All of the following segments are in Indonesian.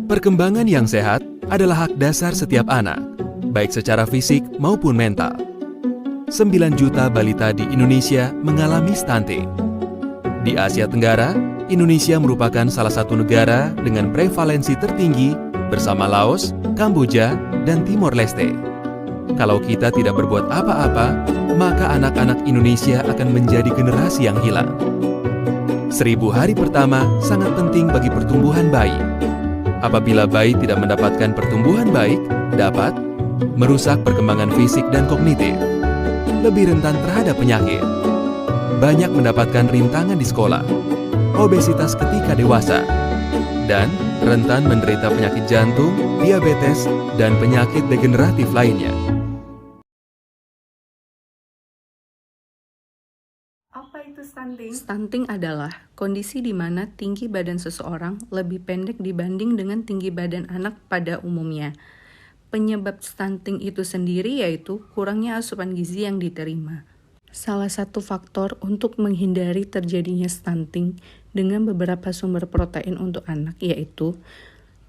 Perkembangan yang sehat adalah hak dasar setiap anak, baik secara fisik maupun mental. 9 juta balita di Indonesia mengalami stunting. Di Asia Tenggara, Indonesia merupakan salah satu negara dengan prevalensi tertinggi bersama Laos, Kamboja, dan Timor Leste. Kalau kita tidak berbuat apa-apa, maka anak-anak Indonesia akan menjadi generasi yang hilang. 1000 hari pertama sangat penting bagi pertumbuhan bayi. Apabila bayi tidak mendapatkan pertumbuhan baik, dapat merusak perkembangan fisik dan kognitif, lebih rentan terhadap penyakit, banyak mendapatkan rintangan di sekolah, obesitas ketika dewasa, dan rentan menderita penyakit jantung, diabetes, dan penyakit degeneratif lainnya. Apa itu stunting? Stunting adalah kondisi di mana tinggi badan seseorang lebih pendek dibanding dengan tinggi badan anak pada umumnya. Penyebab stunting itu sendiri yaitu kurangnya asupan gizi yang diterima. Salah satu faktor untuk menghindari terjadinya stunting dengan beberapa sumber protein untuk anak yaitu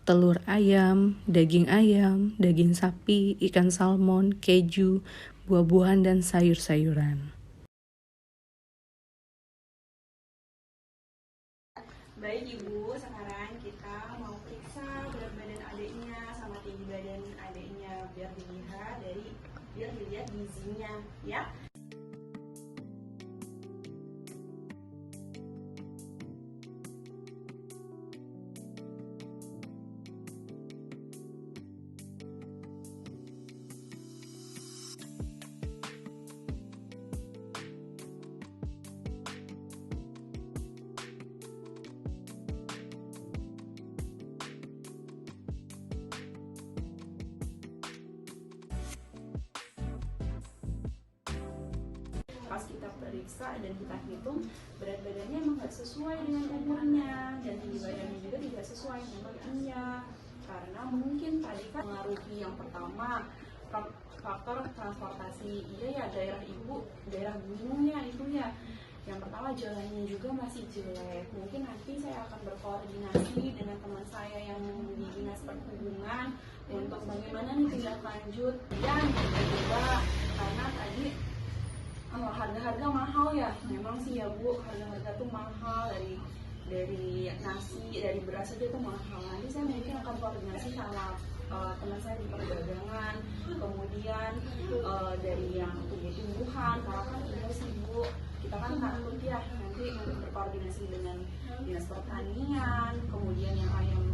telur ayam, daging sapi, ikan salmon, keju, buah-buahan, dan sayur-sayuran. Baik Ibu, sekarang kita mau periksa berat badan adiknya sama tinggi badan adiknya biar dilihat gizinya ya. Pas kita periksa dan kita hitung berat badannya emang nggak sesuai dengan umurnya dan tinggi badannya juga tidak sesuai dengan umurnya, karena mungkin tadi kan mengaruhi yang pertama faktor transportasi. Iya ya, daerah ibu daerah gunungnya itu ya. Yang pertama jalannya juga masih jelek. Mungkin nanti saya akan berkoordinasi dengan teman saya yang di dinas perhubungan untuk bagaimana nih tindak lanjut. Dan juga karena tadi harga-harga mahal ya, memang sih ya Bu, harga-harga tuh mahal, dari nasi, dari beras itu mahal. Nanti saya mungkin akan koordinasi sama teman saya di perdagangan, kemudian dari yang tumbuh-tumbuhan, karena kan iya sih Bu, kita kan takut ya nanti berkoordinasi dengan dinas pertanian, kemudian yang ayam,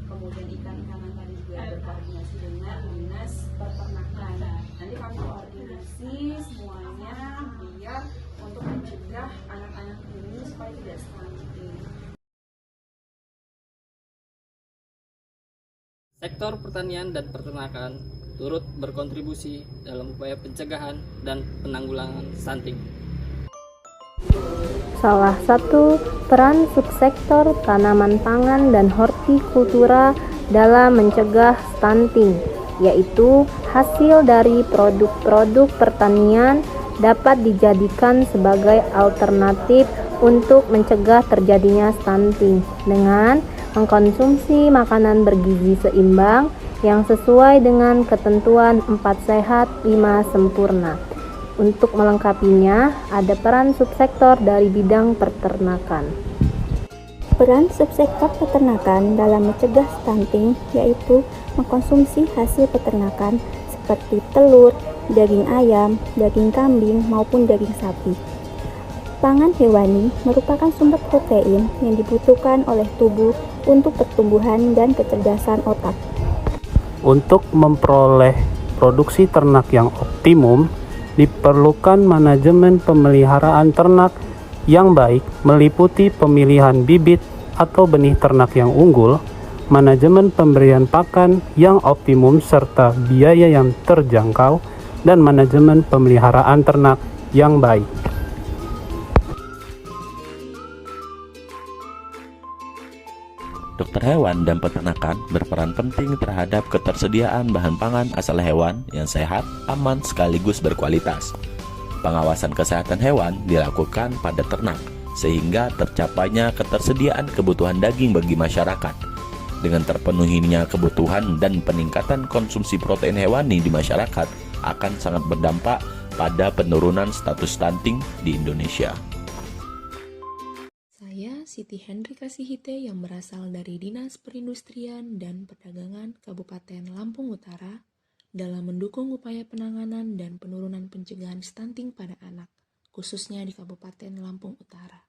kemudian ikan-ikanan tadi juga berkoordinasi dengan dinas peternakan. Nanti kami koordinasi semuanya biar untuk mencegah anak-anak ini supaya tidak stunting. Sektor pertanian dan peternakan turut berkontribusi dalam upaya pencegahan dan penanggulangan stunting. Salah satu peran subsektor tanaman pangan dan hortikultura dalam mencegah stunting, yaitu hasil dari produk-produk pertanian dapat dijadikan sebagai alternatif untuk mencegah terjadinya stunting dengan mengkonsumsi makanan bergizi seimbang yang sesuai dengan ketentuan 4 sehat 5 sempurna. Untuk melengkapinya, ada peran subsektor dari bidang peternakan. Peran subsektor peternakan dalam mencegah stunting yaitu mengkonsumsi hasil peternakan seperti telur, daging ayam, daging kambing, maupun daging sapi. Pangan hewani merupakan sumber protein yang dibutuhkan oleh tubuh untuk pertumbuhan dan kecerdasan otak. Untuk memperoleh produksi ternak yang optimum, diperlukan manajemen pemeliharaan ternak yang baik meliputi pemilihan bibit atau benih ternak yang unggul, manajemen pemberian pakan yang optimum serta biaya yang terjangkau, dan manajemen pemeliharaan ternak yang baik. Dokter hewan dan peternakan berperan penting terhadap ketersediaan bahan pangan asal hewan yang sehat, aman, sekaligus berkualitas. Pengawasan kesehatan hewan dilakukan pada ternak, sehingga tercapainya ketersediaan kebutuhan daging bagi masyarakat. Dengan terpenuhinya kebutuhan dan peningkatan konsumsi protein hewani di masyarakat akan sangat berdampak pada penurunan status stunting di Indonesia. Saya Siti Henry Kasihite yang berasal dari Dinas Perindustrian dan Perdagangan Kabupaten Lampung Utara dalam mendukung upaya penanganan dan penurunan pencegahan stunting pada anak, khususnya di Kabupaten Lampung Utara.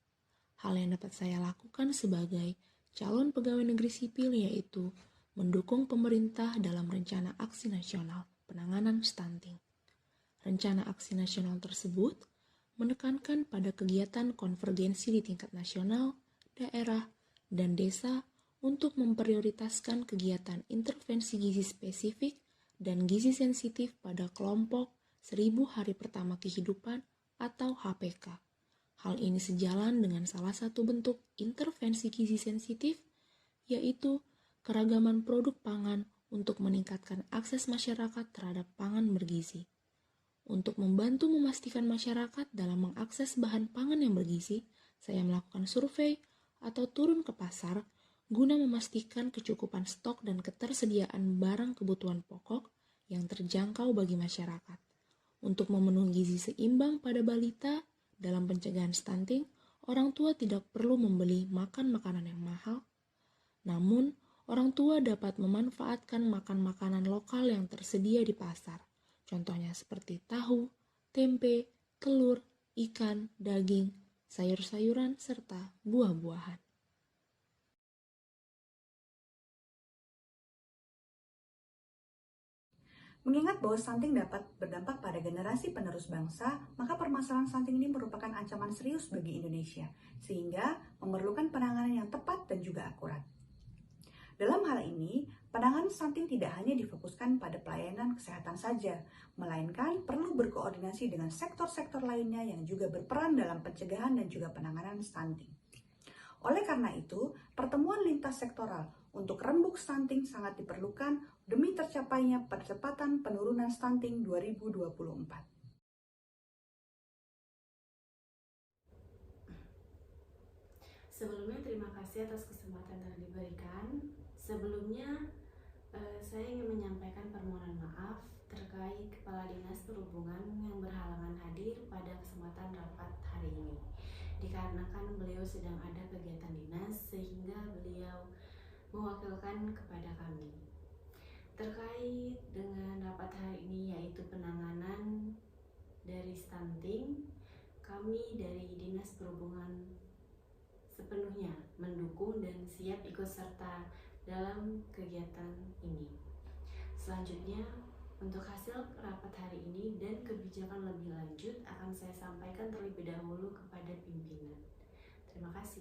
Hal yang dapat saya lakukan sebagai calon pegawai negeri sipil yaitu mendukung pemerintah dalam rencana aksi nasional penanganan stunting. Rencana aksi nasional tersebut menekankan pada kegiatan konvergensi di tingkat nasional, daerah, dan desa untuk memprioritaskan kegiatan intervensi gizi spesifik dan gizi sensitif pada kelompok 1000 hari pertama kehidupan atau HPK. Hal ini sejalan dengan salah satu bentuk intervensi gizi sensitif, yaitu keragaman produk pangan untuk meningkatkan akses masyarakat terhadap pangan bergizi. Untuk membantu memastikan masyarakat dalam mengakses bahan pangan yang bergizi, saya melakukan survei atau turun ke pasar guna memastikan kecukupan stok dan ketersediaan barang kebutuhan pokok yang terjangkau bagi masyarakat. Untuk memenuhi gizi seimbang pada balita, dalam pencegahan stunting, orang tua tidak perlu membeli makan makanan yang mahal, namun orang tua dapat memanfaatkan makan makanan lokal yang tersedia di pasar. Contohnya seperti tahu, tempe, telur, ikan, daging, sayur-sayuran, serta buah-buahan. Mengingat bahwa stunting dapat berdampak pada generasi penerus bangsa, maka permasalahan stunting ini merupakan ancaman serius bagi Indonesia, sehingga memerlukan penanganan yang tepat dan juga akurat. Dalam hal ini, penanganan stunting tidak hanya difokuskan pada pelayanan kesehatan saja, melainkan perlu berkoordinasi dengan sektor-sektor lainnya yang juga berperan dalam pencegahan dan juga penanganan stunting. Oleh karena itu, pertemuan lintas sektoral untuk rembuk stunting sangat diperlukan demi tercapainya percepatan penurunan stunting 2024. Sebelumnya terima kasih atas kesempatan yang diberikan. Sebelumnya saya ingin menyampaikan permohonan maaf terkait Kepala Dinas Perhubungan yang berhalangan hadir pada kesempatan rapat hari ini. Dikarenakan beliau sedang ada kegiatan dinas sehingga beliau mewakilkan kepada kami. Terkait dengan rapat hari ini yaitu penanganan dari stunting, kami dari Dinas Perhubungan sepenuhnya mendukung dan siap ikut serta dalam kegiatan ini. Selanjutnya, untuk hasil rapat hari ini dan kebijakan lebih lanjut akan saya sampaikan terlebih dahulu kepada pimpinan. Terima kasih.